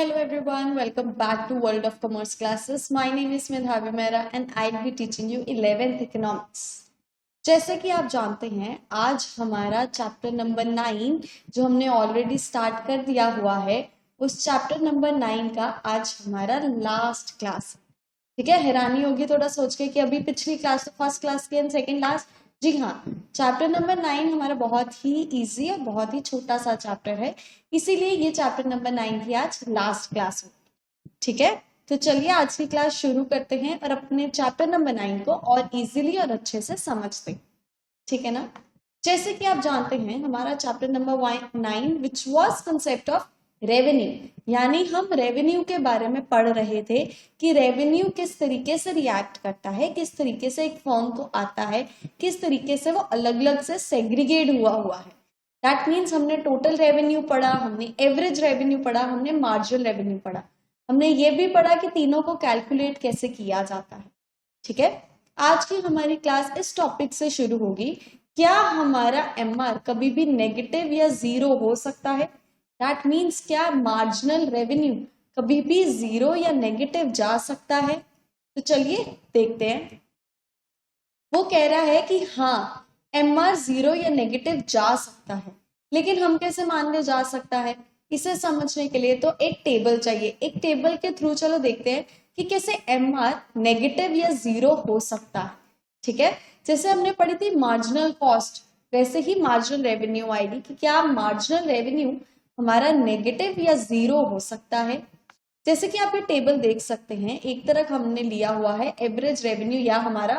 Hello everyone, welcome back to World of Commerce classes. My name is Medhavi Mehra and I'll be teaching you 11th Economics. जैसे कि आप जानते हैं आज हमारा चैप्टर नंबर 9 जो हमने ऑलरेडी स्टार्ट कर दिया हुआ है, उस चैप्टर नंबर 9 का आज हमारा लास्ट क्लास है। ठीक है, हैरानी होगी थोड़ा सोच के कि अभी पिछली क्लास तो फर्स्ट क्लास की एंड सेकेंड क्लास। जी हाँ, चैप्टर नंबर 9 हमारा बहुत ही इजी और बहुत ही छोटा सा चैप्टर है, इसीलिए ये चैप्टर नंबर 9 की आज लास्ट क्लास होगी। ठीक है, तो चलिए आज की क्लास शुरू करते हैं और अपने चैप्टर नंबर 9 को और इजीली और अच्छे से समझते हैं। ठीक है ना, जैसे कि आप जानते हैं हमारा chapter number 9 which was concept of revenue, यानी हम रेवेन्यू के बारे में पढ़ रहे थे कि रेवेन्यू किस तरीके से रिएक्ट करता है, किस तरीके से एक फॉर्म को आता है, किस तरीके से वो अलग अलग से सेग्रीगेट हुआ है। दैट मीन्स हमने टोटल रेवेन्यू पढ़ा, हमने एवरेज रेवेन्यू पढ़ा, हमने मार्जिनल रेवेन्यू पढ़ा, हमने ये भी पढ़ा कि तीनों को कैलकुलेट कैसे किया जाता है। ठीक है, आज की हमारी क्लास इस टॉपिक से शुरू होगी, क्या हमारा एमआर कभी भी नेगेटिव या जीरो हो सकता है। दैट मीन्स क्या मार्जिनल रेवेन्यू कभी भी जीरो या नेगेटिव जा सकता है। तो चलिए देखते हैं। वो कह रहा है कि हाँ, एमआर जीरो या नेगेटिव जा सकता है, लेकिन हम कैसे मान ले जा सकता है, इसे समझने के लिए तो एक टेबल चाहिए। एक टेबल के थ्रू चलो देखते हैं कि कैसे एमआर नेगेटिव या जीरो हो सकता है। ठीक है, जैसे हमने पढ़ी थी मार्जिनल कॉस्ट, वैसे ही मार्जिनल रेवेन्यू आएगी कि क्या मार्जिनल रेवेन्यू हमारा नेगेटिव या जीरो हो सकता है। जैसे कि आप ये टेबल देख सकते हैं, एक तरफ हमने लिया हुआ है एवरेज रेवेन्यू या हमारा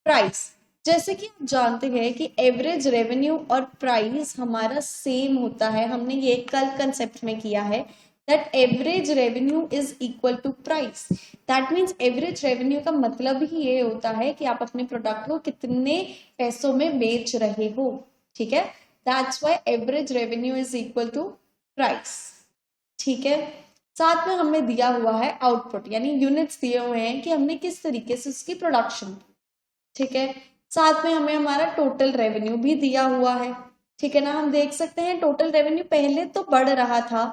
प्राइस। जैसे कि आप जानते हैं कि एवरेज रेवेन्यू और प्राइस हमारा सेम होता है, हमने ये कल कंसेप्ट में किया है that average revenue is equal to price. That means average revenue का मतलब ही ये होता है कि आप अपने प्रोडक्ट को कितने पैसों में बेच रहे हो। ठीक है, that's why average revenue is equal to price. ठीक है, साथ में हमें दिया हुआ है आउटपुट, यानी यूनिट्स दिए हुए हैं कि हमने किस तरीके से उसकी प्रोडक्शन की। ठीक है, साथ में हमें हमारा टोटल रेवेन्यू भी दिया हुआ है। ठीक है ना, हम देख सकते हैं टोटल रेवेन्यू पहले तो बढ़ रहा था,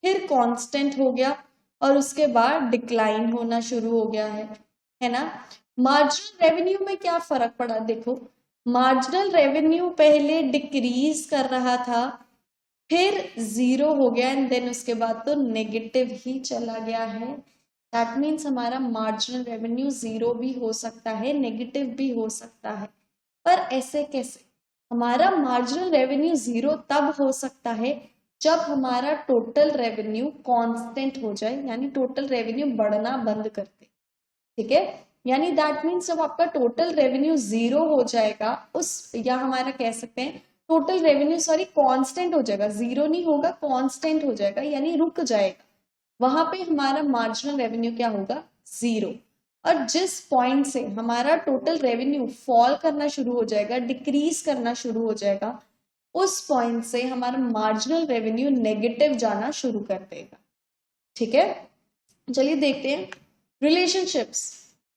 फिर कांस्टेंट हो गया और उसके बाद डिक्लाइन होना शुरू हो गया है ना। मार्जिनल रेवेन्यू में क्या फर्क पड़ा, देखो मार्जिनल रेवेन्यू पहले डिक्रीज कर रहा था, फिर जीरो हो गया एंड देन उसके बाद तो नेगेटिव ही चला गया है। दैट मीन्स हमारा मार्जिनल रेवेन्यू जीरो भी हो सकता है, नेगेटिव भी हो सकता है। पर ऐसे कैसे, हमारा मार्जिनल रेवेन्यू जीरो तब हो सकता है जब हमारा टोटल रेवेन्यू कांस्टेंट हो जाए, यानी टोटल रेवेन्यू बढ़ना बंद कर दे। ठीक है, यानी दैट मीन्स जब आपका टोटल रेवेन्यू जीरो हो जाएगा उस, या हमारा कह सकते हैं टोटल रेवेन्यू कांस्टेंट हो जाएगा, जीरो नहीं होगा, कांस्टेंट हो जाएगा यानी रुक जाएगा, वहां पे हमारा मार्जिनल रेवेन्यू क्या होगा, जीरो। और जिस पॉइंट से हमारा टोटल रेवेन्यू फॉल करना शुरू हो जाएगा, डिक्रीज करना शुरू हो जाएगा, उस पॉइंट से हमारा मार्जिनल रेवेन्यू नेगेटिव जाना शुरू कर देगा। ठीक है, चलिए देखते हैं relationships.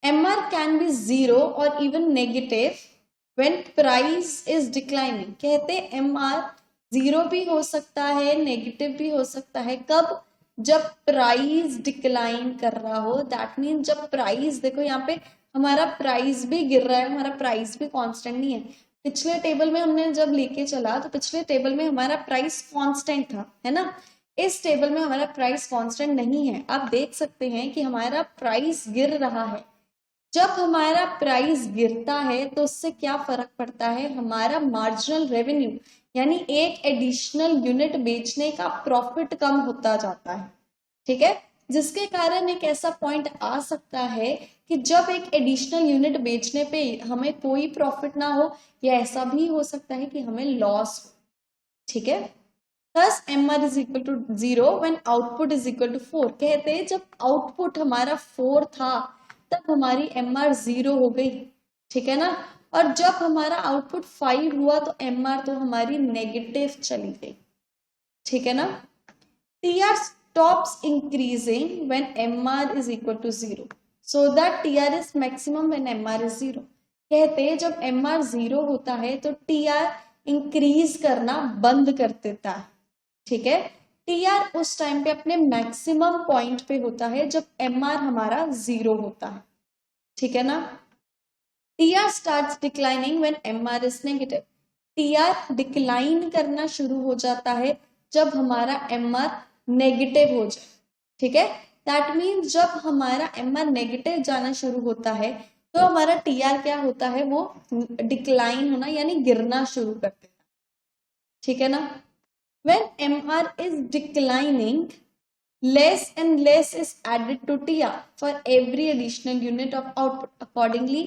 MR can be zero और even negative when price is declining। कहते एमआर जीरो भी हो सकता है, नेगेटिव भी हो सकता है, कब, जब प्राइस डिक्लाइन कर रहा हो। दैट मीन जब प्राइस, देखो यहाँ पे हमारा प्राइस भी गिर रहा है, हमारा प्राइस भी कांस्टेंट नहीं है। पिछले टेबल में हमने जब लेके चला तो पिछले टेबल में हमारा प्राइस कांस्टेंट था, है ना। इस टेबल में हमारा प्राइस कांस्टेंट नहीं है। आप देख सकते हैं कि हमारा प्राइस गिर रहा है। जब हमारा प्राइस गिरता है तो उससे क्या फर्क पड़ता है, हमारा मार्जिनल रेवेन्यू यानी एक एडिशनल यूनिट बेचने का प्रॉफिट कम होता जाता है। ठीक है, जिसके कारण एक ऐसा पॉइंट आ सकता है कि जब एक एडिशनल यूनिट बेचने पे हमें कोई प्रॉफिट ना हो, या ऐसा भी हो सकता है कि हमें लॉस हो। ठीक है, thus MR is equal to zero when output is equal to 4। कहते हैं जब आउटपुट हमारा 4 था तब हमारी एमआर जीरो हो गई। ठीक है ना, और जब हमारा आउटपुट 5 हुआ तो एमआर तो हमारी नेगेटिव चली गई। ठीक है ना, TR stops increasing when MR is equal to zero so that TR is maximum when MR is zero. कहते हैं जब एमआर जीरो होता है तो टीआर इंक्रीज करना बंद कर देता है। ठीक है, टीआर उस टाइम पे अपने मैक्सिमम पॉइंट पे होता है जब एमआर हमारा 0 होता है, ठीक है ना। TR starts declining when MR is negative. TR decline करना शुरू हो जाता है जब हमारा एमआर नेगेटिव हो जाए, ठीक है। दैट मीन्स जब हमारा एमआर नेगेटिव जाना शुरू होता है तो हमारा टीआर क्या होता है, वो डिक्लाइन होना यानी गिरना शुरू कर देता है, ठीक है ना। When MR is declining, less and less is added to TR for every additional unit of output. Accordingly,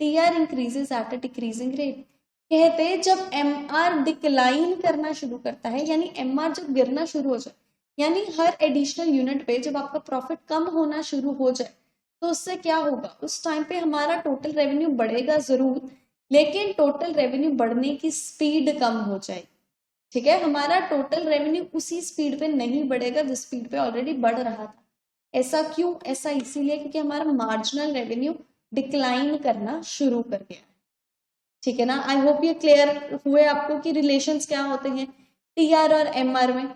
TR increases at a decreasing rate. कहते हैं जब MR डिक्लाइन करना शुरू करता है, यानी MR जब गिरना शुरू हो जाए, यानी हर एडिशनल यूनिट पे जब आपका प्रॉफिट कम होना शुरू हो जाए तो उससे क्या होगा, उस टाइम पे हमारा टोटल रेवेन्यू बढ़ेगा जरूर, लेकिन टोटल रेवेन्यू बढ़ने की स्पीड कम हो जाएगी, ठीक है। हमारा टोटल रेवेन्यू उसी स्पीड पे नहीं बढ़ेगा जिस स्पीड पे ऑलरेडी बढ़ रहा था। ऐसा क्यों, ऐसा इसीलिए क्योंकि हमारा मार्जिनल रेवेन्यू डिक्लाइन करना शुरू कर गया, ठीक है ना। आई होप ये क्लियर हुए आपको कि रिलेशंस क्या होते हैं टीआर और एमआर में,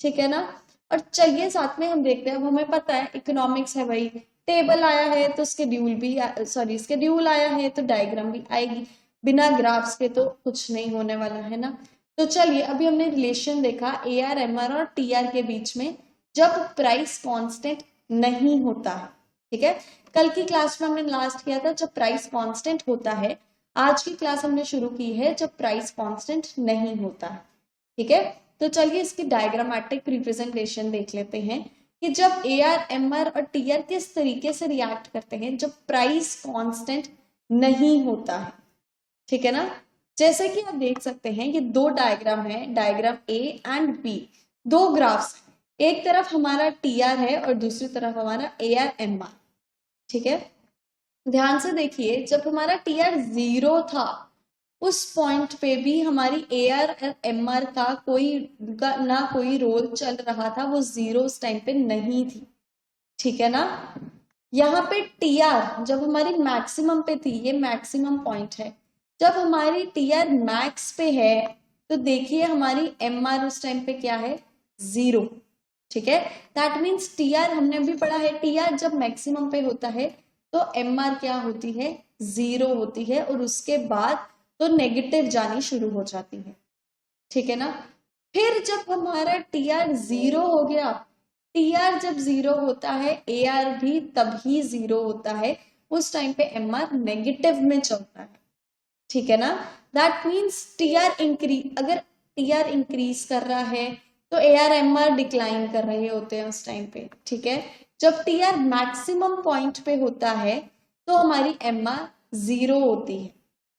ठीक है ना। और चलिए साथ में हम देखते हैं, अब हमें पता है इकोनॉमिक्स है भाई, टेबल आया है तो स्केड्यूल भी, सॉरी स्केड्यूल आया है तो डायग्राम भी आएगी, बिना ग्राफ्स के तो कुछ नहीं होने वाला है ना। तो चलिए अभी हमने रिलेशन देखा ए आर एम आर और टी आर के बीच में जब प्राइस कांस्टेंट नहीं होता है, ठीक है। कल की क्लास में हमने लास्ट किया था जब प्राइस कांस्टेंट होता है, आज की क्लास हमने शुरू की है जब प्राइस कांस्टेंट नहीं होता है, ठीक है। तो चलिए इसकी डायग्रामेटिक रिप्रेजेंटेशन देख लेते हैं कि जब ए आर एम आर और टी आर किस तरीके से रिएक्ट करते हैं जब प्राइस कांस्टेंट नहीं होता है, ठीक है ना। जैसे कि आप देख सकते हैं ये दो डायग्राम है, डायग्राम ए एंड बी, दो ग्राफ्स हैं, एक तरफ हमारा टी आर है और दूसरी तरफ हमारा ए आर एम आर, ठीक है। ध्यान से देखिए जब हमारा टी आर 0 था उस पॉइंट पे भी हमारी ए आर और एम आर का ना कोई रोल चल रहा था, वो 0 उस टाइम पे नहीं थी, ठीक है ना। यहाँ पे टी आर जब हमारी मैक्सिमम पे थी, ये मैक्सिमम पॉइंट है, जब हमारी टी आर मैक्स पे है तो देखिए हमारी एम आर उस टाइम पे क्या है, 0, ठीक है। दैट मीन्स टी आर हमने अभी पढ़ा है, टी आर जब मैक्सिमम पे होता है तो एम आर क्या होती है, 0 होती है, और उसके बाद तो नेगेटिव जानी शुरू हो जाती है, ठीक है ना। फिर जब हमारा टी आर 0 हो गया, टी आर जब 0 होता है ए आर भी तभी 0 होता है, उस टाइम पे एम आर नेगेटिव में चलता है, ठीक है ना। That means T R increase, अगर टी आर इंक्रीज कर रहा है तो A R M R decline कर रहे होते हैं उस टाइम पे, ठीक है। जब टी आर मैक्सिमम पॉइंट पे होता है तो हमारी एम आर 0 होती है,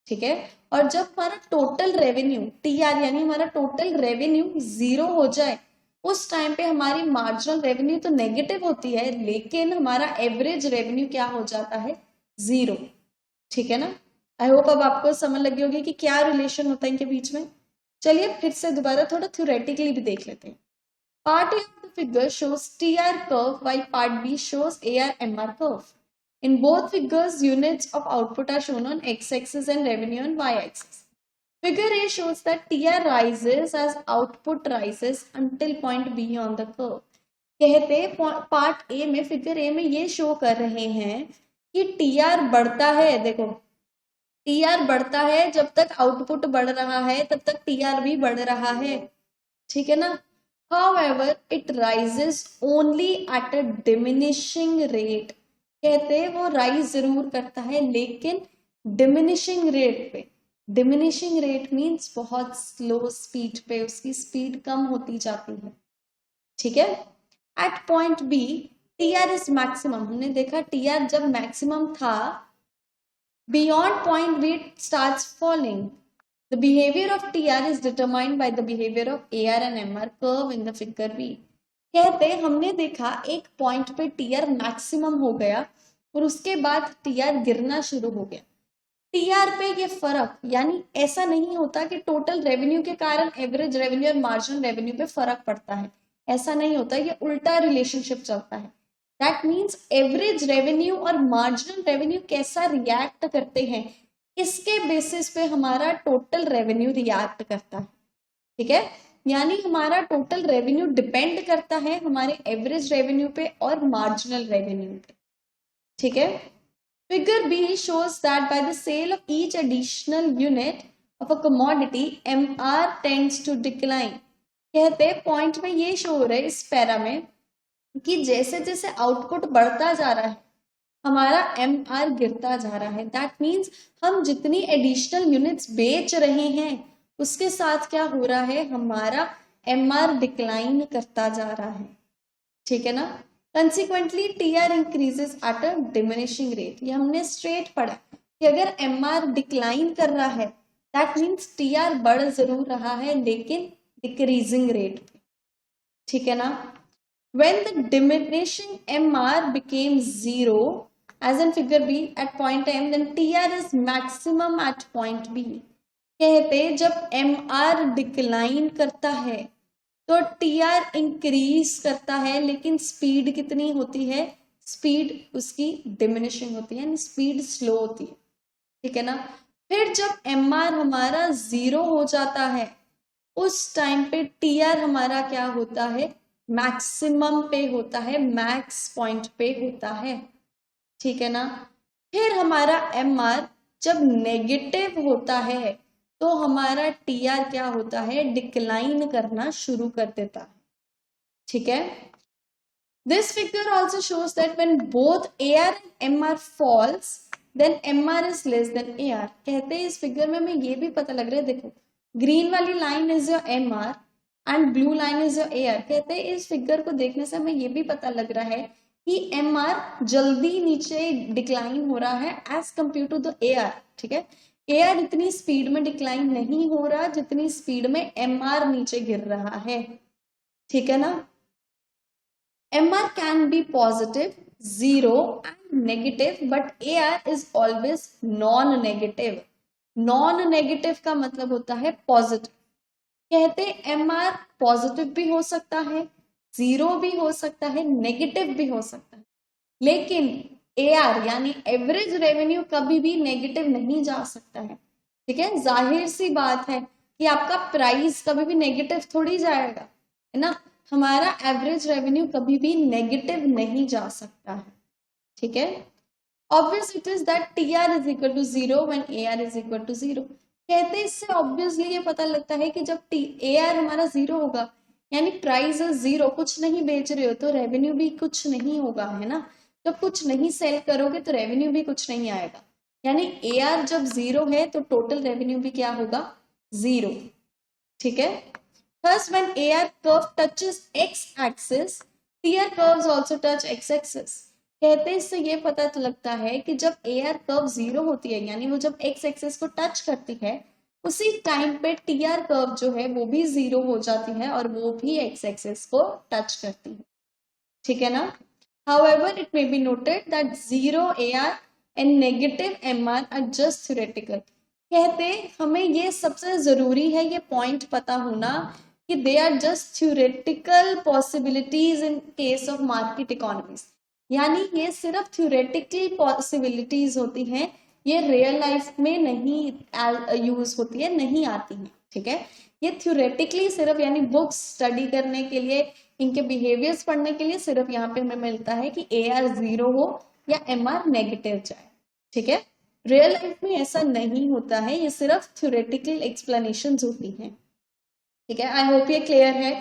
ठीक है। और जब हमारा टोटल रेवेन्यू टी आर यानी हमारा टोटल रेवेन्यू 0 हो जाए उस टाइम पे हमारी मार्जिनल रेवेन्यू तो नेगेटिव होती है, लेकिन हमारा एवरेज रेवेन्यू क्या हो जाता है, 0, ठीक है ना। आई होप अब आपको समझ लगी होगी कि क्या रिलेशन होता है इनके बीच में। चलिए फिर से दोबारा थोड़ा थ्योरेटिकली भी देख लेते हैं। Part A of the figure shows T R curve while part B shows A R M R curve. In both figures, units of output are shown on x-axis and revenue on y-axis. Figure A shows that TR rises as output rises until point B on the curve. कहते part A में, figure A में ये show कर रहे हैं कि TR बढ़ता है, देखो TR बढ़ता है जब तक आउटपुट बढ़ रहा है तब तक TR भी बढ़ रहा है, ठीक है ना। However, it rises only at a diminishing rate. कहते हैं वो राइज जरूर करता है लेकिन डिमिनिशिंग रेट पे। डिमिनिशिंग रेट मींस बहुत स्लो स्पीड पे, उसकी स्पीड कम होती जाती है, ठीक है। At point B T R is maximum, हमने देखा टी आर जब मैक्सिमम था, beyond point B it starts falling. The behavior of TR is determined by the behavior of AR and MR curve in the figure B. कहते हमने देखा एक point पे TR maximum हो गया और उसके बाद टीआर गिरना शुरू हो गया। टीआर पे ये फर्क, यानी ऐसा नहीं होता कि टोटल रेवेन्यू के कारण एवरेज रेवेन्यू और मार्जिनल रेवेन्यू पे फर्क पड़ता है, ऐसा नहीं होता, ये उल्टा रिलेशनशिप चलता है। दैट मीन्स एवरेज रेवेन्यू और मार्जिनल रेवेन्यू कैसा रिएक्ट करते हैं, इसके बेसिस पे हमारा टोटल रेवेन्यू रिएक्ट करता है, ठीक है। यानी हमारा टोटल रेवेन्यू डिपेंड करता है हमारे एवरेज रेवेन्यू पे और मार्जिनल रेवेन्यू पे, ठीक है। Figure B shows that by the sale of each additional unit of a commodity, MR tends to decline। कहते पॉइंट में ये शो हो रहा है इस पैरा में कि जैसे जैसे आउटपुट बढ़ता जा रहा है हमारा MR गिरता जा रहा है। दैट मीन्स हम जितनी एडिशनल यूनिट्स बेच रहे हैं उसके साथ क्या हो रहा है, हमारा MR डिक्लाइन करता जा रहा है, ठीक है ना। Consequently TR increases at a diminishing rate. ये हमने स्ट्रेट पढ़ा कि अगर MR डिक्लाइन कर रहा है दैट मीन्स TR बढ़ जरूर रहा है लेकिन डिक्रीजिंग रेट पे, ठीक है ना। When the diminishing MR became zero, as in figure B at point M, then TR is maximum at point B। कहते जब MR डिक्लाइन करता है तो TR इंक्रीज करता है लेकिन स्पीड कितनी होती है, स्पीड उसकी डिमिनिशिंग होती है, यानी स्पीड स्लो होती है, ठीक है ना। फिर जब MR हमारा जीरो हो जाता है उस टाइम पे TR हमारा क्या होता है, मैक्सिमम पे होता है, मैक्स पॉइंट पे होता है, ठीक है ना। फिर हमारा MR जब नेगेटिव होता है तो हमारा TR क्या होता है, डिक्लाइन करना शुरू कर देता है, ठीक है। This figure also shows that when both AR and MR falls then MR is less than AR। कहते हैं इस फिगर में हमें ये भी पता लग रहा है, देखो ग्रीन वाली line is your MR and blue line is your AR। कहते हैं इस फिगर को देखने से हमें ये भी पता लग रहा है कि MR जल्दी नीचे डिक्लाइन हो रहा है as compared to the AR, ठीक है। AR इतनी स्पीड में डिक्लाइन नहीं हो रहा जितनी स्पीड में MR नीचे गिर रहा है, ठीक है ना। MR can be positive, zero and negative, but AR is always non-negative। non-negative का मतलब होता है पॉजिटिव। कहते MR पॉजिटिव भी हो सकता है, जीरो भी हो सकता है, नेगेटिव भी हो सकता है, लेकिन AR यानी एवरेज रेवेन्यू कभी भी नेगेटिव नहीं जा सकता है, ठीक है। जाहिर सी बात है कि आपका प्राइस कभी भी नेगेटिव थोड़ी जाएगा, है ना। हमारा एवरेज रेवेन्यू कभी भी नेगेटिव नहीं जा सकता है, ठीक है। Obvious it is that TR is equal to zero when AR is equal to zero. कहते हैं इससे ऑब्वियसली ये पता लगता है कि जब AR हमारा जीरो होगा यानी प्राइस जीरो, कुछ नहीं बेच रहे हो तो रेवेन्यू भी कुछ नहीं होगा, है ना। जब कुछ नहीं सेल करोगे तो रेवेन्यू भी कुछ नहीं आएगा, यानी AR जब जीरो है तो टोटल रेवेन्यू भी क्या होगा, जीरो, ठीक है। Thus, when AR curve touches x-axis, TR curves also touch x-axis। कहते हैं इससे ये पता तो लगता है कि जब AR कर्व जीरो होती है यानी वो जब x एक्सिस को टच करती है उसी टाइम पे TR कर्व जो है वो भी जीरो हो जाती है और वो भी x एक्सिस को टच करती है, ठीक है ना। However, it may be noted that zero AR and negative MR are just theoretical। कहते हमें ये सबसे जरूरी है ये पॉइंट पता होना कि they are just theoretical possibilities in case of market economies, यानी ये सिर्फ थ्योरेटिकल पॉसिबिलिटीज होती हैं, ये रियल लाइफ में नहीं यूज होती है, नहीं आती है, ठीक है। ये थ्योरेटिकली सिर्फ यानी बुक्स स्टडी करने के लिए, इनके बिहेवियर्स पढ़ने के लिए सिर्फ यहाँ पे हमें मिलता है कि AR जीरो हो या MR नेगेटिव जाए, ठीक है। रियल लाइफ में ऐसा नहीं होता है, ये सिर्फ थ्योरेटिकल एक्सप्लेनेशंस होती हैं, ठीक है। आई होप ये क्लियर है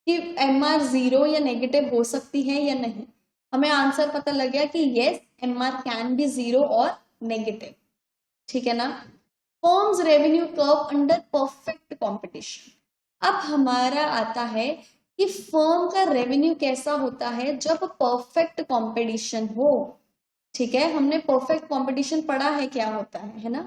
कि MR जीरो या नेगेटिव हो सकती है या नहीं। हमें आंसर पता लग गया कि yes MR can be zero और नेगेटिव, ठीक है ना। Firms revenue curve under perfect competition. अब हमारा आता है कि फर्म का रेवेन्यू कैसा होता है जब परफेक्ट कंपटीशन हो, ठीक है। हमने परफेक्ट कंपटीशन पढ़ा है क्या होता है ना।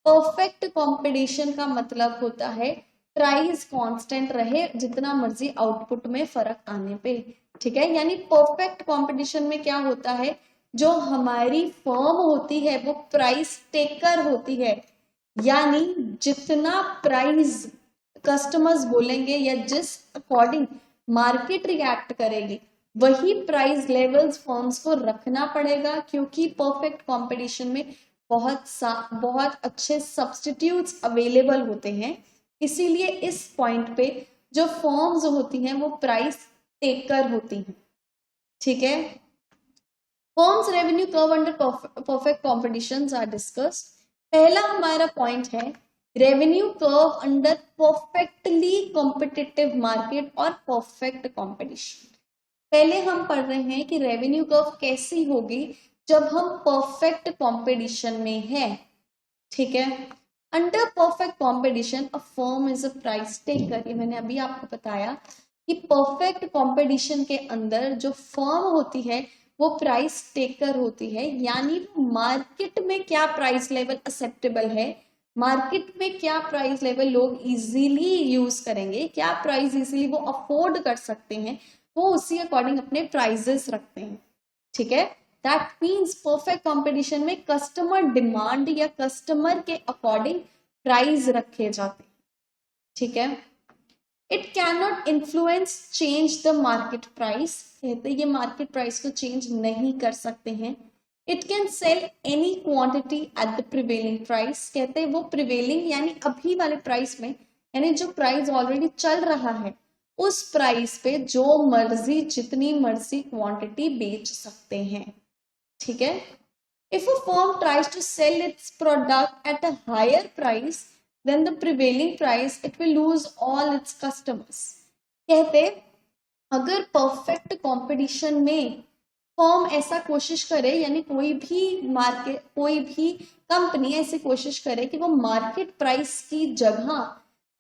परफेक्ट कंपटीशन का मतलब होता है प्राइस कांस्टेंट रहे जितना मर्जी आउटपुट में फर्क आने पे, ठीक है। यानी परफेक्ट कंपटीशन में क्या होता है, जो हमारी फर्म होती है वो प्राइस टेकर होती है, यानी जितना प्राइस कस्टमर्स बोलेंगे या जिस अकॉर्डिंग मार्केट रिएक्ट करेगी वही प्राइस लेवल्स फर्म्स को रखना पड़ेगा, क्योंकि परफेक्ट कंपटीशन में बहुत अच्छे सब्स्टिट्यूट्स अवेलेबल होते हैं। इसीलिए इस पॉइंट पे जो फर्म्स होती हैं वो प्राइस टेकर होती हैं, ठीक है। Firms revenue curve under perfect competitions are discussed. पहला हमारा पॉइंट है revenue curve under perfectly competitive market और परफेक्ट कॉम्पिटिशन। पहले हम पढ़ रहे हैं कि रेवेन्यू कर्व कैसी होगी जब हम परफेक्ट कॉम्पिटिशन में है, ठीक है। Under perfect competition a firm is a price taker. ये मैंने अभी आपको बताया कि परफेक्ट कॉम्पिटिशन के अंदर जो फर्म होती है वो प्राइस टेकर होती है, यानी मार्केट में क्या प्राइस लेवल एक्सेप्टेबल है, मार्केट में क्या प्राइस लेवल लोग इजीली यूज करेंगे, क्या प्राइस इजीली वो अफोर्ड कर सकते हैं, वो उसी अकॉर्डिंग अपने प्राइजेस रखते हैं, ठीक है। दैट मीन्स परफेक्ट कंपटीशन में कस्टमर डिमांड या कस्टमर के अकॉर्डिंग प्राइस रखे जाते हैं, ठीक है। It can not influence change the market price, कहते ये मार्केट प्राइस को चेंज नहीं कर सकते हैं। It can sell any quantity at the prevailing price, कहते हैं वो प्रिवेलिंग यानी अभी वाले प्राइस में, यानी जो प्राइस ऑलरेडी चल रहा है उस प्राइस पे जो मर्जी जितनी मर्जी क्वांटिटी बेच सकते हैं, ठीक है। If a firm tries to sell its product at a higher price than the prevailing price it will lose all its customers. कहते अगर परफेक्ट कंपटीशन में फर्म ऐसा कोशिश करे, यानी कोई भी कंपनी ऐसी कोशिश करे कि वो मार्केट प्राइस की जगह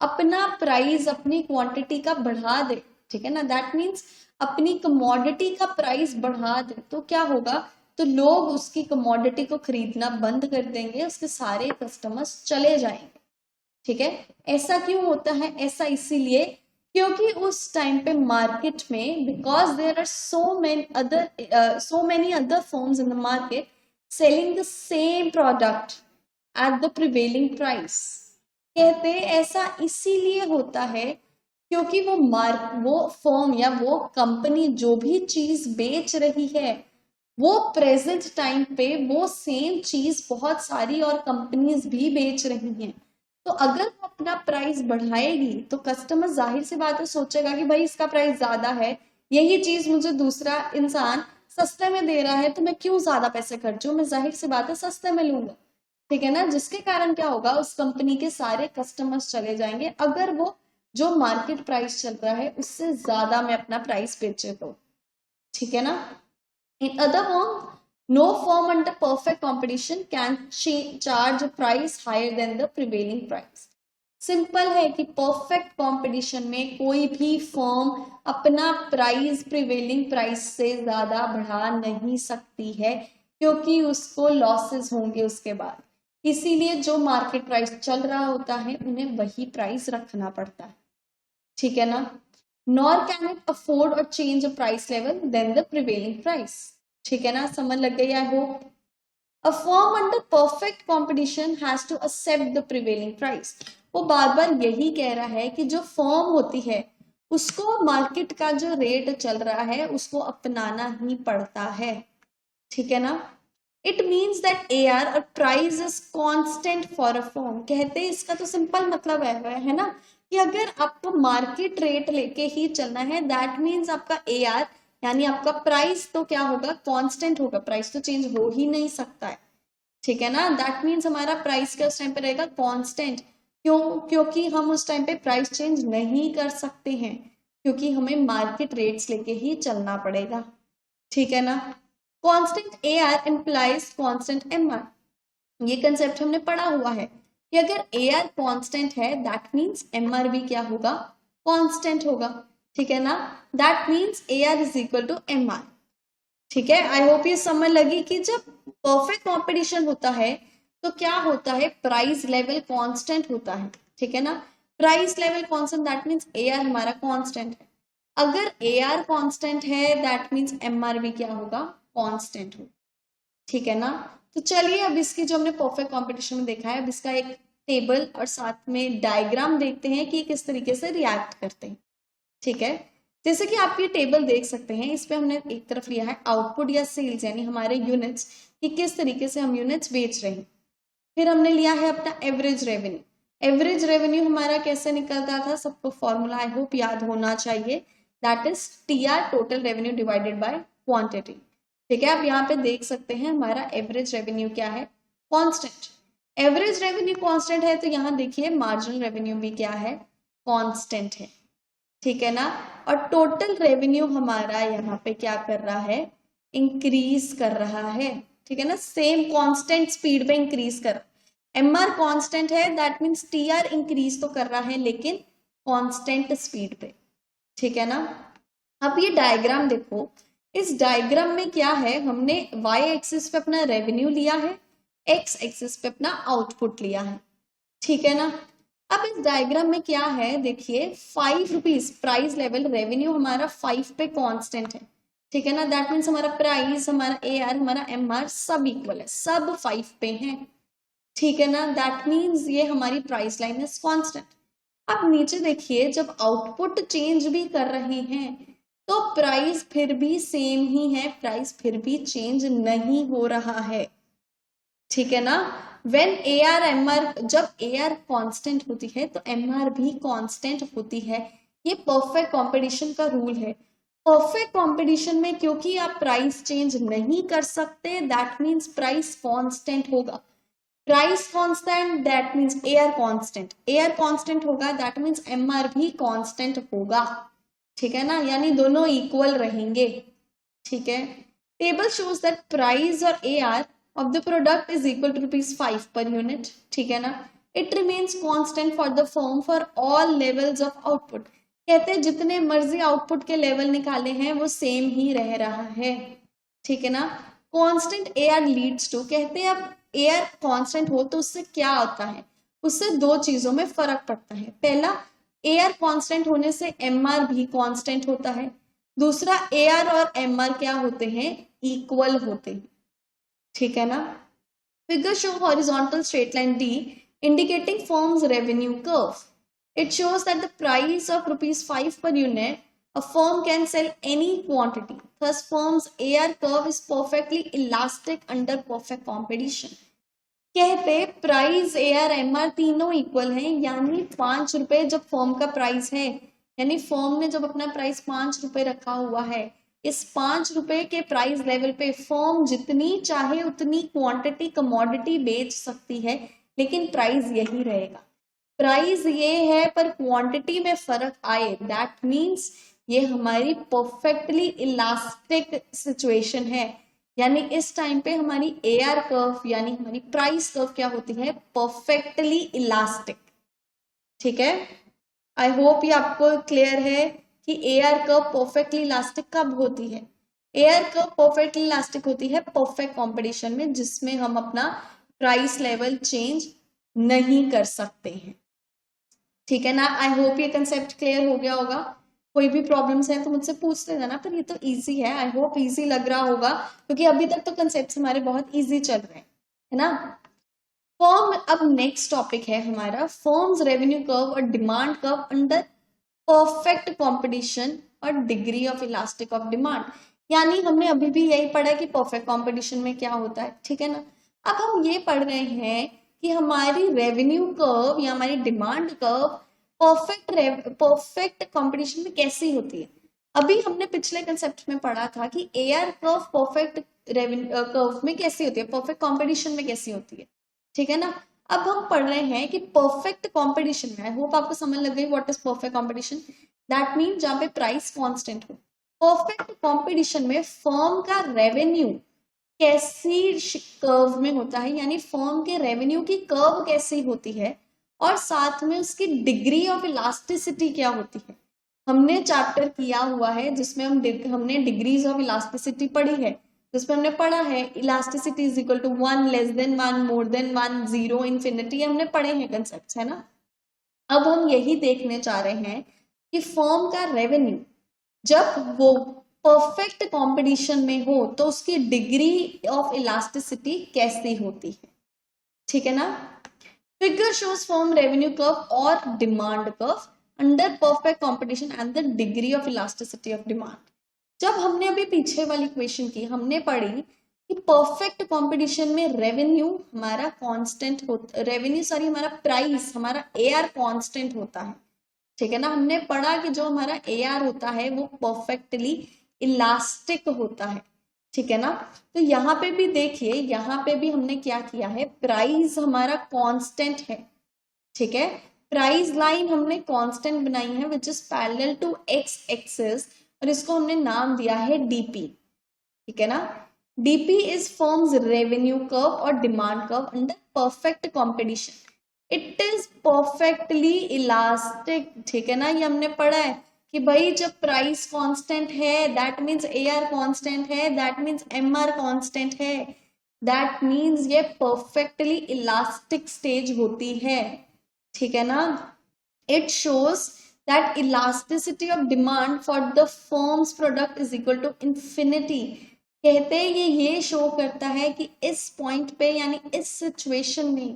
अपना प्राइस अपनी क्वांटिटी का बढ़ा दे, ठीक है ना, दैट मीन्स अपनी कमोडिटी का प्राइस बढ़ा दे, तो क्या होगा, तो लोग उसकी कमोडिटी को खरीदना बंद कर देंगे, उसके सारे कस्टमर्स चले जाएंगे, ठीक है। ऐसा क्यों होता है, ऐसा इसीलिए क्योंकि उस टाइम पे मार्केट में because there are so many other firms in the market selling the same product at the prevailing price. कहते ऐसा इसीलिए होता है क्योंकि वो फर्म या वो कंपनी जो भी चीज बेच रही है वो प्रेजेंट टाइम पे वो सेम चीज बहुत सारी और कंपनीज भी बेच रही हैं, तो अगर वो अपना प्राइस बढ़ाएगी तो कस्टमर जाहिर सी बात है सोचेगा कि भाई इसका प्राइस ज्यादा है, यही चीज मुझे दूसरा इंसान सस्ते में दे रहा है तो मैं क्यों ज्यादा पैसे खर्चूं, मैं जाहिर सी बात है सस्ते में लूंगा, ठीक है ना। जिसके कारण क्या होगा, उस कंपनी के सारे कस्टमर्स चले जाएंगे अगर वो जो मार्केट प्राइस चल रहा है उससे ज्यादा में अपना प्राइस बेचे तो, ठीक है ना। In other words, no firm under perfect competition can charge a price higher than the prevailing price. Simple है कि परफेक्ट कंपटीशन में कोई भी फर्म अपना प्राइस प्रिवेलिंग प्राइस से ज्यादा बढ़ा नहीं सकती है क्योंकि उसको लॉसेस होंगे उसके बाद, इसीलिए जो मार्केट प्राइस चल रहा होता है उन्हें वही प्राइस रखना पड़ता है, ठीक है ना। नॉर कैन इट अफोर्ड और change a price level than the prevailing price, ठीक है ना, समझ लग गई I hope. A firm under perfect competition has to accept the prevailing price. वो बार बार यही कह रहा है कि जो फर्म होती है उसको मार्केट का जो रेट चल रहा है उसको अपनाना ही पड़ता है, ठीक है ना। इट मीन्स दैट AR और price is constant for a firm. कहते हैं इसका तो सिंपल मतलब है ना कि अगर आपको मार्केट रेट लेके ही चलना है दैट मीन्स आपका AR यानी आपका प्राइस तो क्या होगा, कांस्टेंट होगा, प्राइस तो चेंज हो ही नहीं सकता है, ठीक है ना। दैट मीन्स हमारा प्राइस क्या उस टाइम पे रहेगा, कांस्टेंट। क्योंकि हम उस टाइम पे प्राइस चेंज नहीं कर सकते हैं क्योंकि हमें मार्केट रेट्स लेके ही चलना पड़ेगा, ठीक है ना। Constant AR implies constant MR। ये कंसेप्ट हमने पढ़ा हुआ है कि अगर AR कांस्टेंट है दैट मीन्स MR भी क्या होगा, कांस्टेंट होगा, ठीक है ना। That means AR is equal to MR, ठीक है। आई होप ये समझ लगी कि जब परफेक्ट कंपटीशन होता है तो क्या होता है, प्राइस लेवल कांस्टेंट होता है, ठीक है ना। Price level constant that means AR हमारा कांस्टेंट है, अगर AR कांस्टेंट है दैट मीन्स MR भी क्या होगा, कांस्टेंट होगा, ठीक है ना। तो चलिए अब इसकी जो हमने परफेक्ट कंपटीशन में देखा है अब इसका एक टेबल और साथ में डायग्राम देखते हैं कि किस तरीके से रिएक्ट करते हैं, ठीक है। जैसे कि आप ये टेबल देख सकते हैं, इस पे हमने एक तरफ लिया है आउटपुट या सेल्स यानी हमारे यूनिट्स कि किस तरीके से हम यूनिट्स बेच रहे हैं, फिर हमने लिया है अपना एवरेज रेवेन्यू, एवरेज रेवेन्यू हमारा कैसे निकलता था, सबको फॉर्मूला आई होप याद होना चाहिए, that is TR total revenue divided by quantity. ठीक है, आप यहाँ पे देख सकते हैं हमारा एवरेज रेवेन्यू क्या है, कांस्टेंट। एवरेज रेवेन्यू कांस्टेंट है तो यहाँ देखिए मार्जिनल रेवेन्यू भी क्या है, कांस्टेंट है। ठीक है ना, और टोटल रेवेन्यू हमारा यहाँ पे क्या कर रहा है, इंक्रीज कर रहा है। ठीक है ना, सेम कांस्टेंट स्पीड पे इंक्रीज कर, MR कांस्टेंट है, दैट मींस TR इंक्रीज तो कर रहा है लेकिन कांस्टेंट स्पीड पे। ठीक है ना, अब ये डायग्राम देखो, इस डायग्राम में क्या है, हमने y एक्सिस पे अपना रेवेन्यू लिया है, x एक्सिस पे अपना आउटपुट लिया है। ठीक है ना, अब इस डायग्राम में क्या है, देखिए 5 रुपीज प्राइस लेवल, रेवेन्यू हमारा 5 पे कांस्टेंट है। ठीक है ना, दैट मीन्स हमारा प्राइस, हमारा AR, हमारा MR सब इक्वल है, सब 5 पे हैं। ठीक है ना, दैट मीन्स ये हमारी प्राइस लाइन इज कांस्टेंट। अब नीचे देखिए, जब आउटपुट चेंज भी कर रहे हैं तो प्राइस फिर भी सेम ही है, प्राइस फिर भी चेंज नहीं हो रहा है। ठीक है ना, व्हेन AR MR, जब AR कांस्टेंट होती है तो MR भी कांस्टेंट होती है। ये परफेक्ट कंपटीशन का रूल है। परफेक्ट कंपटीशन में क्योंकि आप प्राइस चेंज नहीं कर सकते, दैट मीन्स प्राइस कांस्टेंट होगा। Price constant that means AR constant, AR constant होगा दैट मीन्स MR भी कांस्टेंट होगा। ठीक है ना, यानी दोनों इक्वल रहेंगे। ठीक है, टेबल शोज दैट प्राइस और AR of the product is equal to ₹5 per unit। ठीक है ना, it remains constant for the firm for all levels of output। कहते हैं जितने मर्जी आउटपुट के लेवल निकाले हैं वो सेम ही रह रहा है। ठीक है ना, कांस्टेंट AR लीड्स टू, कहते हैं अब AR कांस्टेंट हो तो उससे क्या होता है, उससे दो चीजों में फर्क पड़ता है। पहला, AR कांस्टेंट होने से MR भी कांस्टेंट होता है। दूसरा, AR और MR क्या होते हैं, इक्वल होते हैं। ठीक है ना, figure show horizontal straight line D indicating firm's revenue curve। It shows that the price of ₹5 per unit, a firm can sell any quantity, thus firm's AR curve is perfectly elastic under perfect competition। कहते price AR MR तीनों equal हैं, यानी 5 रुपए जब firm का price है, यानी firm ने जब अपना प्राइस 5 रुपए रखा हुआ है, इस 5 रुपए के प्राइस लेवल पे फर्म जितनी चाहे उतनी क्वांटिटी कमोडिटी बेच सकती है, लेकिन प्राइस यही रहेगा। प्राइस ये है पर क्वांटिटी में फर्क आए, दैट मीन्स ये हमारी परफेक्टली इलास्टिक सिचुएशन है। यानी इस टाइम पे हमारी AR कर्व यानी हमारी प्राइस कर्व क्या होती है, परफेक्टली इलास्टिक। ठीक है, आई होप ये आपको क्लियर है कि AR कर्व परफेक्टली इलास्टिक कब होती है। AR कर्व परफेक्टली इलास्टिक होती है परफेक्ट कंपटीशन में, जिसमें हम अपना प्राइस लेवल चेंज नहीं कर सकते हैं। ठीक है ना, आई होप ये कंसेप्ट क्लियर हो गया होगा। कोई भी प्रॉब्लम्स है तो मुझसे पूछते जाना, पर ये तो इजी है, आई होप इजी लग रहा होगा क्योंकि अभी तक तो कंसेप्ट हमारे बहुत इजी चल रहे हैं, है ना। फर्म, अब नेक्स्ट टॉपिक है हमारा फर्म्स रेवेन्यू कर्व और demand curve under perfect competition और degree of elastic of demand. यानी हमने अभी भी यही पढ़ा है कि परफेक्ट कंपटीशन में क्या होता है। ठीक है ना, अब हम ये पढ़ रहे हैं कि हमारी रेवेन्यू कर्व या हमारी डिमांड कर्व परफेक्ट कंपटीशन में कैसी होती है। अभी हमने पिछले कंसेप्ट में पढ़ा था कि AR curve perfect revenue curve में कैसी होती है, परफेक्ट कंपटीशन में कैसी होती है। ठीक है ना, अब हम पढ़ रहे हैं कि परफेक्ट कंपटीशन में, आई होप आपको समझ लग गई what is perfect competition. That mean जहां पे प्राइस कांस्टेंट हो। परफेक्ट कंपटीशन में फर्म का रेवेन्यू कैसी कर्व में होता है, यानी फर्म के रेवेन्यू की कर्व कैसी होती है और साथ में उसकी डिग्री ऑफ इलास्टिसिटी क्या होती है। हमने चैप्टर किया हुआ है जिसमें हमने डिग्रीज ऑफ इलास्टिसिटी पढ़ी है, जिसमें हमने पढ़ा है elasticity is equal to 1, less than 1, more than 1, 0, infinity, हमने पढ़े हैं कंसेप्ट, है ना। अब हम यही देखने चाह रहे हैं कि फर्म का रेवेन्यू जब वो परफेक्ट कंपटीशन में हो तो उसकी डिग्री ऑफ इलास्टिसिटी कैसी होती है। ठीक है ना, figure shows firm revenue curve और demand curve under perfect competition and the degree of elasticity of demand. जब हमने अभी पीछे वाली क्वेश्चन की हमने पढ़ी कि परफेक्ट कंपटीशन में रेवेन्यू हमारा कांस्टेंट होता, हमारा प्राइस, हमारा एआर कांस्टेंट होता है, ठीक है ना। हमने पढ़ा कि जो हमारा एआर होता है वो परफेक्टली इलास्टिक होता है, ठीक है ना। तो यहाँ पे भी देखिए, यहाँ पे भी हमने क्या किया है, प्राइस हमारा कांस्टेंट है, ठीक है। प्राइस लाइन हमने कांस्टेंट बनाई है which is parallel to x axis, और इसको हमने नाम दिया है डीपी, ठीक है ना। DP is firms revenue curve और demand curve under perfect competition. It is perfectly elastic, ठीक है ना। ये हमने पढ़ा है कि भाई जब प्राइस कांस्टेंट है दैट मीन्स एआर कांस्टेंट है, दैट मीन्स एमआर कांस्टेंट है, दैट मीन्स ये परफेक्टली इलास्टिक स्टेज होती है, ठीक है ना। It shows that elasticity of demand for the firm's product is equal to infinity। कहते हैं ये शो करता है कि इस पॉइंट पे यानी इस सिचुएशन में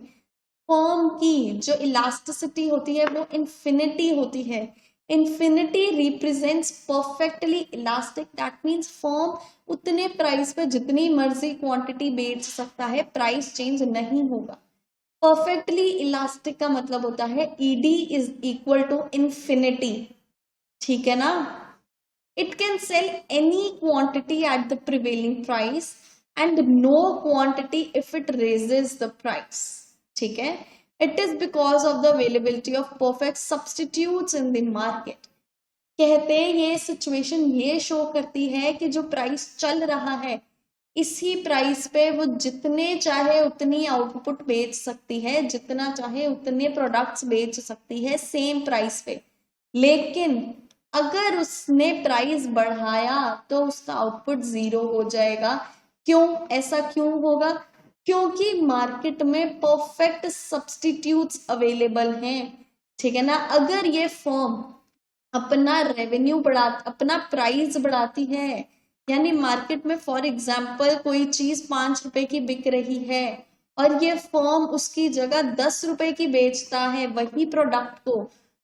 फर्म की जो इलास्टिसिटी होती है वो इन्फिनिटी होती है। Infinity represents perfectly elastic, that means firm उतने प्राइस पे जितनी मर्जी क्वांटिटी बेच सकता है, प्राइस चेंज नहीं होगा। परफेक्टली इलास्टिक का मतलब होता है ED is equal to infinity, ठीक है ना। It can sell any quantity at the prevailing price and no quantity if it raises the price, ठीक है। It is because of the availability of perfect substitutes in the market. कहते हैं ये situation ये show करती है कि जो प्राइस चल रहा है इसी प्राइस पे वो जितने चाहे उतनी आउटपुट बेच सकती है, जितना चाहे उतने प्रोडक्ट्स बेच सकती है सेम प्राइस पे। लेकिन अगर उसने प्राइस बढ़ाया तो उसका आउटपुट 0 हो जाएगा। क्यों? ऐसा क्यों होगा? क्योंकि मार्केट में परफेक्ट सब्स्टिट्यूट्स अवेलेबल हैं, ठीक है ना। अगर ये फर्म अपना रेवेन्यू अपना प्राइस बढ़ाती है, यानी मार्केट में फॉर एग्जाम्पल कोई चीज 5 रुपए की बिक रही है और ये फर्म उसकी जगह 10 रुपए की बेचता है वही प्रोडक्ट को,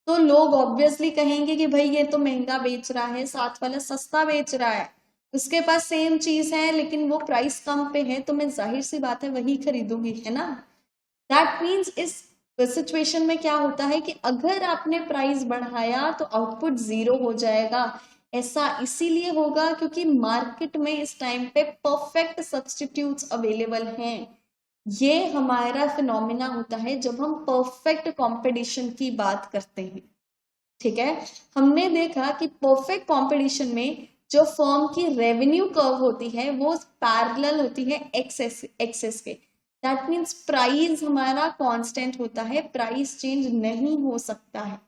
तो लोग ऑब्वियसली कहेंगे कि भाई ये तो महंगा बेच रहा है, साथ वाला सस्ता बेच रहा है, उसके पास सेम चीज है लेकिन वो प्राइस कम पे है, तो मैं जाहिर सी बात है वही खरीदूंगी, है ना। दैट मीन्स इस सिचुएशन में क्या होता है कि अगर आपने प्राइस बढ़ाया तो आउटपुट 0 हो जाएगा। ऐसा इसीलिए होगा क्योंकि मार्केट में इस टाइम पे परफेक्ट सब्स्टिट्यूट्स अवेलेबल हैं। ये हमारा फिनोमिना होता है जब हम परफेक्ट कंपटीशन की बात करते हैं, ठीक है। हमने देखा कि परफेक्ट कंपटीशन में जो फर्म की रेवेन्यू कर्व होती है वो पैरेलल होती है एक्सेस के। दैट मीन्स प्राइस हमारा कांस्टेंट होता है, प्राइस चेंज नहीं हो सकता है,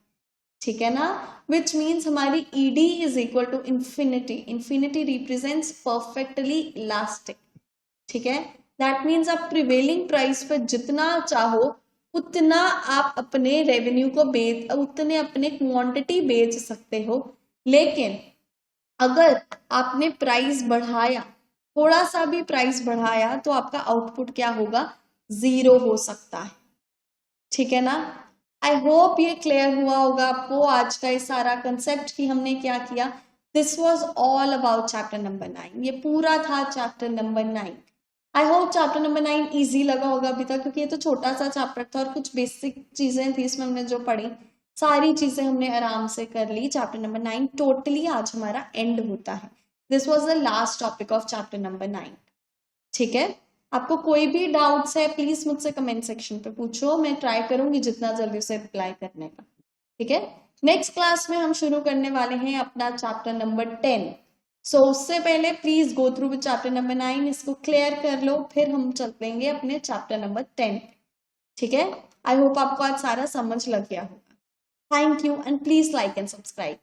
ठीक है ना। विच मीन्स हमारी ED is equal to infinity. Infinity represents perfectly elastic, ठीक है। दैट मीन्स आप प्रिवेलिंग प्राइस पर जितना चाहो उतना आप अपने रेवेन्यू को उतने अपने क्वांटिटी बेच सकते हो। लेकिन अगर आपने प्राइस बढ़ाया, थोड़ा सा भी प्राइस बढ़ाया, तो आपका आउटपुट क्या होगा? 0 हो सकता है, ठीक है ना। आई होप ये क्लियर हुआ होगा आपको आज का ये सारा कंसेप्ट कि हमने क्या किया। This was all about chapter number 9। ये पूरा था chapter number 9। I hope chapter number 9 easy लगा होगा अभी तक, क्योंकि ये तो छोटा सा चैप्टर था और कुछ बेसिक चीजें थी इसमें हमने जो पढ़ी, सारी चीजें हमने आराम से कर ली। चैप्टर नंबर 9 टोटली आज हमारा एंड होता है। This was the last topic of chapter number 9, ठीक है। आपको कोई भी डाउट्स है प्लीज मुझसे कमेंट सेक्शन पे पूछो, मैं ट्राई करूंगी जितना जल्दी उसे रिप्लाई करने का, ठीक है। नेक्स्ट क्लास में हम शुरू करने वाले हैं अपना चैप्टर नंबर 10। सो उससे पहले please go through with chapter number 9, इसको क्लियर कर लो, फिर हम चल पेंगे अपने चैप्टर नंबर 10, ठीक है। आई होप आपको आज सारा समझ लग गया होगा। Thank you and please like and subscribe.